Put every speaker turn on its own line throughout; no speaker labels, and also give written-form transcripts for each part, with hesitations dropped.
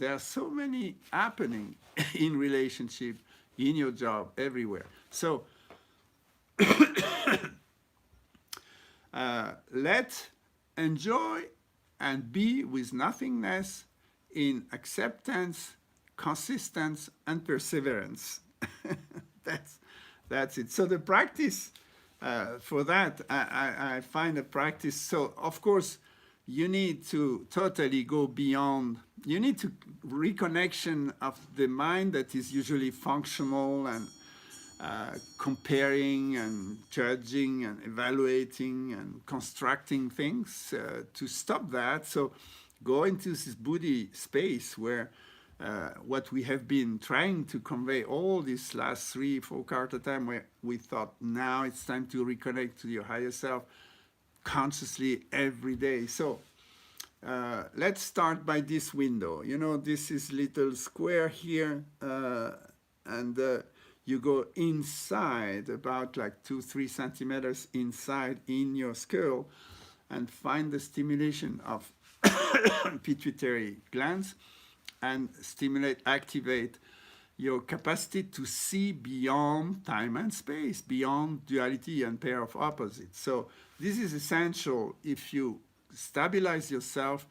there are so many happening in relationship, in your job, everywhere. So let enjoy and be with nothingness in acceptance, consistency, and perseverance. that's that's it. So the practice for that, I find a practice. So of course, you need to totally go beyond. You need to reconnection of the mind that is usually functional and comparing and judging and evaluating and constructing things, to stop that. So go into this Buddhi space where what we have been trying to convey all these last 3-4 Karta time, where we thought now it's time to reconnect to your higher self consciously every day. So let's start by this window. You know, this is little square here, and you go inside about like 2-3 centimeters inside in your skull and find the stimulation of pituitary glands and stimulate, activate your capacity to see beyond time and space, beyond duality and pair of opposites. So this is essential if you stabilize yourself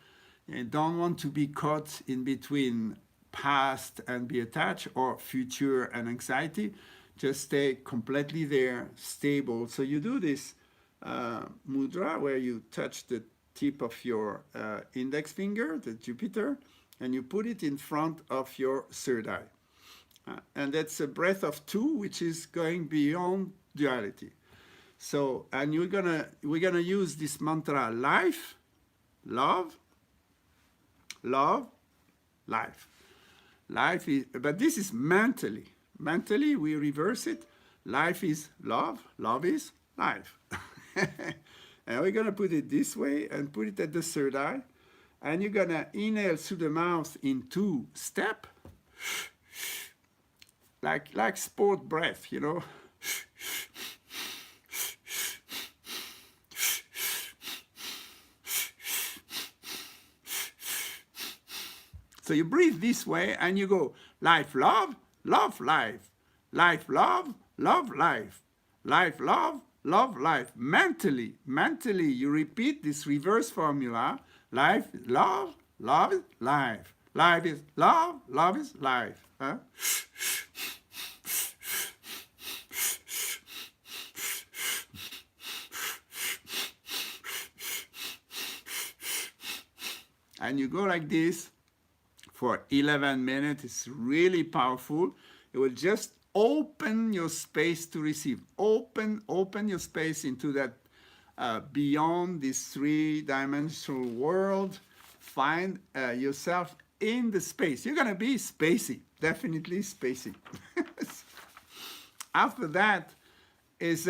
and don't want to be caught in between past and be attached, or future and anxiety. Just stay completely there, stable. So you do this mudra where you touch the tip of your index finger, the Jupiter, and you put it in front of your third eye. And that's a breath of 2, which is going beyond duality. So, and we're gonna use this mantra: life, love, love, life. Life is, but this is mentally. Mentally, we reverse it. Life is love, love is life. And we're gonna put it this way and put it at the third eye. And you're gonna inhale through the mouth in 2 steps, like sport breath, you know. So you breathe this way and you go life, love, love, life. Life, love, love, life. Life, love, love, life. Mentally, you repeat this reverse formula. Life, love, love is life. Life is love, love is life. Huh? And you go like this for 11 minutes. It's really powerful. It will just open your space to receive. Open your space into that beyond this 3-dimensional world. Find yourself in the space. You're gonna be spacey, definitely spacey. After that is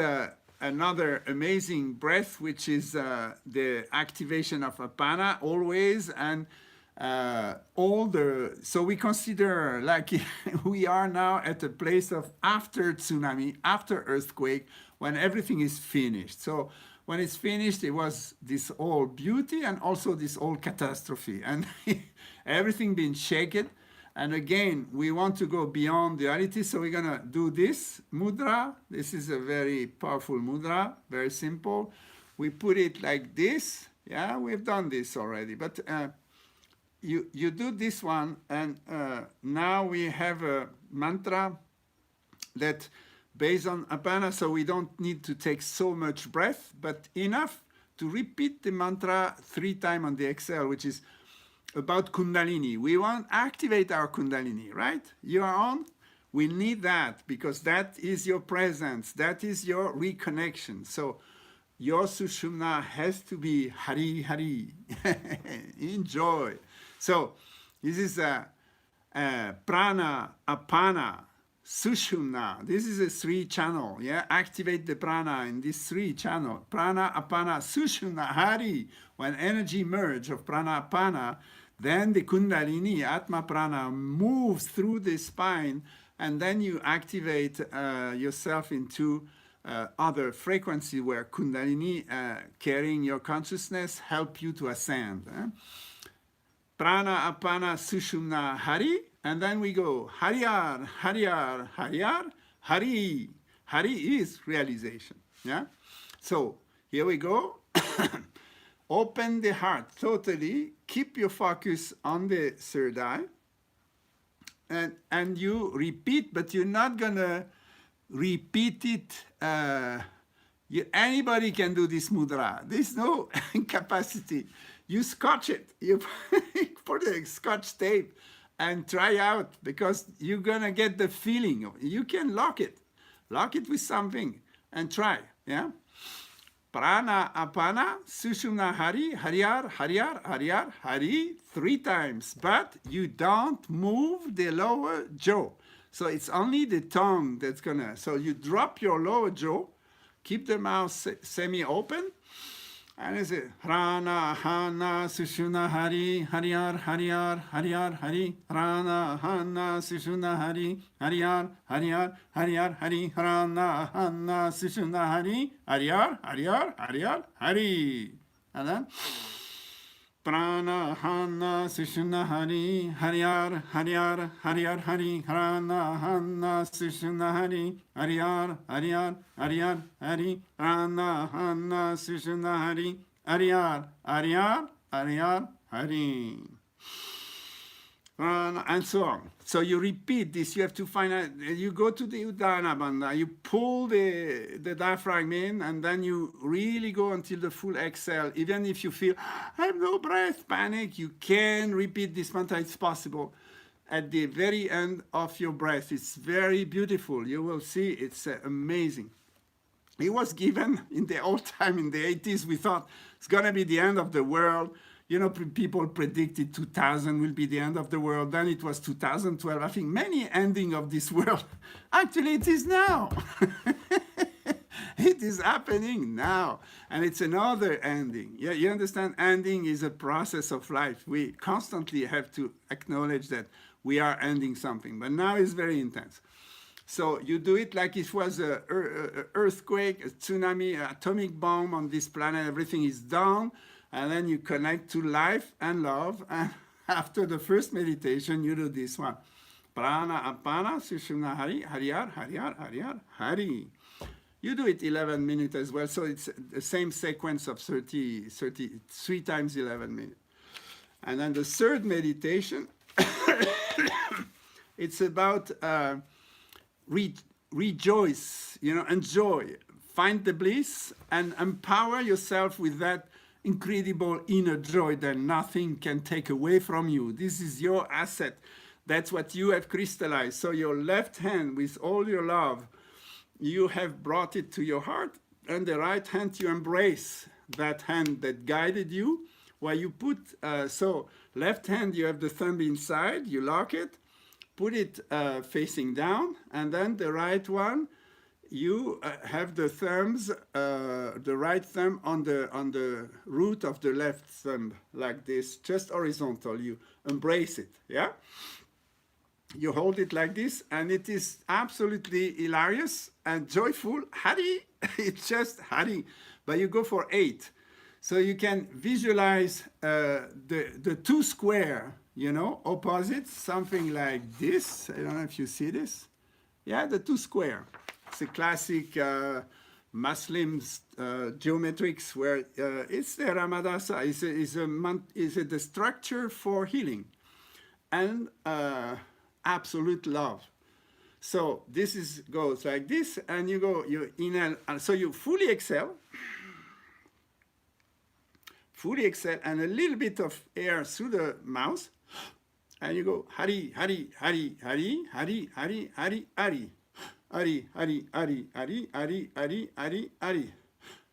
another amazing breath, which is the activation of Apana always, and so we consider like we are now at a place of after tsunami, after earthquake, when everything is finished. So when it's finished, it was this all beauty and also this all catastrophe, and everything being shaken. And again, we want to go beyond duality, so we're gonna do this mudra. This is a very powerful mudra, very simple. We put it like this. Yeah, we've done this already, but you do this one, and now we have a mantra that based on Apana, so we don't need to take so much breath, but enough to repeat the mantra 3 times on the exhale, which is about Kundalini. We want to activate our Kundalini, right? You are on? We need that, because that is your presence, that is your reconnection. So your Sushumna has to be Hari Hari. Enjoy. So this is Prana, Apana, Sushumna. This is a 3 channel. Yeah, activate the prana in this 3 channel. Prana, Apana, Sushumna, Hari. When energy merge of Prana, Apana, then the Kundalini, Atma Prana, moves through the spine, and then you activate yourself into other frequency where Kundalini, carrying your consciousness, help you to ascend. Prana, Apana, Sushumna, Hari. And then we go Hariyar, Hariyar, Hariyar, Hari. Hari is realization. Yeah? So here we go. Open the heart totally. Keep your focus on the third eye. And you repeat, but you're not going to repeat it. Anybody can do this mudra. There's no capacity. You scotch it. You put a scotch tape and try out, because you're going to get the feeling of it. You can lock it. Lock it with something and try. Yeah? Prana, Apana, Sushumna, Hari, Hariyar, Hariyar, Hariyar, Hari, 3 times. But you don't move the lower jaw. So it's only the tongue that's going to. So you drop your lower jaw, keep the mouth semi-open, and it's a Rana, Hana, Sushumna, Hari, Hariyar, Hariyar, Hariyar, Hari, Rana, Hana, Sushumna, Hari, Hariyar, Hariyar, Hariyar, Hari, Rana, Hana, Sushumna, Hari, Hariyar, Hariyar, Hariyar, Hari. And then Prana, Hana, Sushumna, Hari, Hariyar, Hariyar, Hariyar, Hari, Rana, Hana, Sushumna, Hari, Hariyar, Hariyar, Hariyar, Hari, Rana, Hana, Sushumna, Hari, Hariyar, Hariyar, Hariyar, Hari. And so on. So you repeat this. You have to find out. You go to the Udana Bandha. You pull the diaphragm in, and then you really go until the full exhale. Even if you feel I have no breath, panic, you can repeat this mantra. It's possible. At the very end of your breath, it's very beautiful. You will see. It's amazing. It was given in the old time, in the 80s. We thought it's gonna be the end of the world. You know, people predicted 2000 will be the end of the world. Then it was 2012. I think many ending of this world. Actually, it is now. It is happening now. And it's another ending. Yeah, you understand? Ending is a process of life. We constantly have to acknowledge that we are ending something. But now it's very intense. So you do it like it was an earthquake, a tsunami, an atomic bomb on this planet. Everything is down. And then you connect to life and love. And after the first meditation, you do this one. Prana, Apana, Sushumna, Hari, Hariyar, Hariyar, Hariyar, Hari. You do it 11 minutes as well. So it's the same sequence of 3 times 11 minutes. And then the third meditation, it's about rejoice, enjoy. Find the bliss and empower yourself with that incredible inner joy that nothing can take away from you. This is your asset. That's what you have crystallized. So your left hand, with all your love, you have brought it to your heart, and the right hand you embrace that hand that guided you. While you put, so left hand, you have the thumb inside, you lock it, put it facing down, and then the right one, you have the thumbs, the right thumb on the root of the left thumb, like this, just horizontal. You embrace it, yeah? You hold it like this, and it is absolutely hilarious and joyful. Hari, it's just Hari, but you go for 8. So you can visualize the 2 square, opposites, something like this. I don't know if you see this. Yeah, the 2 square. It's a classic Muslims geometrics where it's the Ramadasa, is the structure for healing and absolute love. So this goes like this, and you inhale, so you fully exhale, and a little bit of air through the mouth, and you go Hari, Hari, Hari, Hari, Hari, Hari, Hari, Hari. Hari, Hari, Hari, Hari, Hari, Hari, Hari, Hari.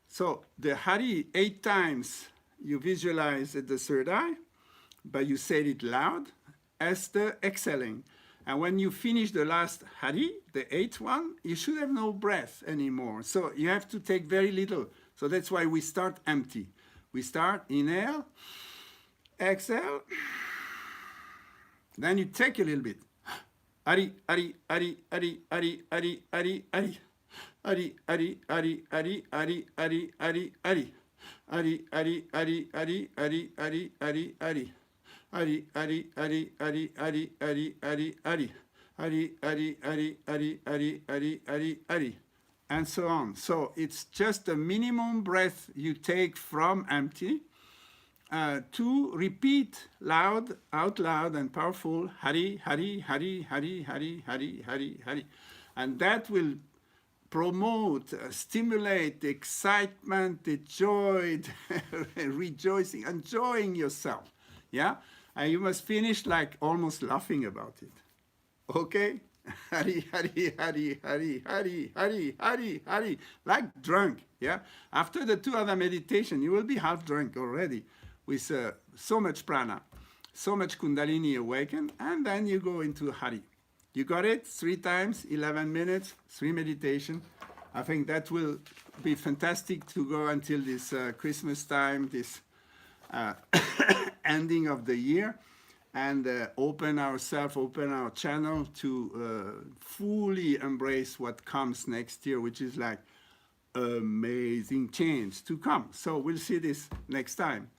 So the Hari 8 times you visualize at the third eye, but you say it loud as the exhaling. And when you finish the last Hari, the 8th one, you should have no breath anymore. So you have to take very little. So that's why we start empty. We start inhale, exhale, then you take a little bit. Hari, Hari, Hari, Hari, Hari, Hari, Hari, Hari. Hari, Hari, Hari, Hari, Hari, Hari, Hari, Hari. Hari, Hari, Hari, Hari, Hari, Hari, Hari, Hari. Hari, Hari, Hari, Hari, Hari, Hari, Hari, Hari, Hari, Hari, Hari, Hari, Hari, Hari, Hari, Hari, and so on. So it's just a minimum breath you take from empty to repeat out loud and powerful, Hari, Hari, Hari, Hari, Hari, Hari, Hari, Hari. And that will promote, stimulate the excitement, the joy, the rejoicing, enjoying yourself. Yeah? And you must finish like almost laughing about it. Okay? Hari, Hari, Hari, Hari, Hari, Hari, Hari, Hari, like drunk. Yeah? After the 2 other meditation, you will be half drunk already with so much prana, so much Kundalini awaken, and then you go into Hari. You got it? 3 times, 11 minutes, 3 meditation. I think that will be fantastic to go until this Christmas time, this ending of the year, and open ourselves, open our channel to fully embrace what comes next year, which is like amazing change to come. So we'll see this next time.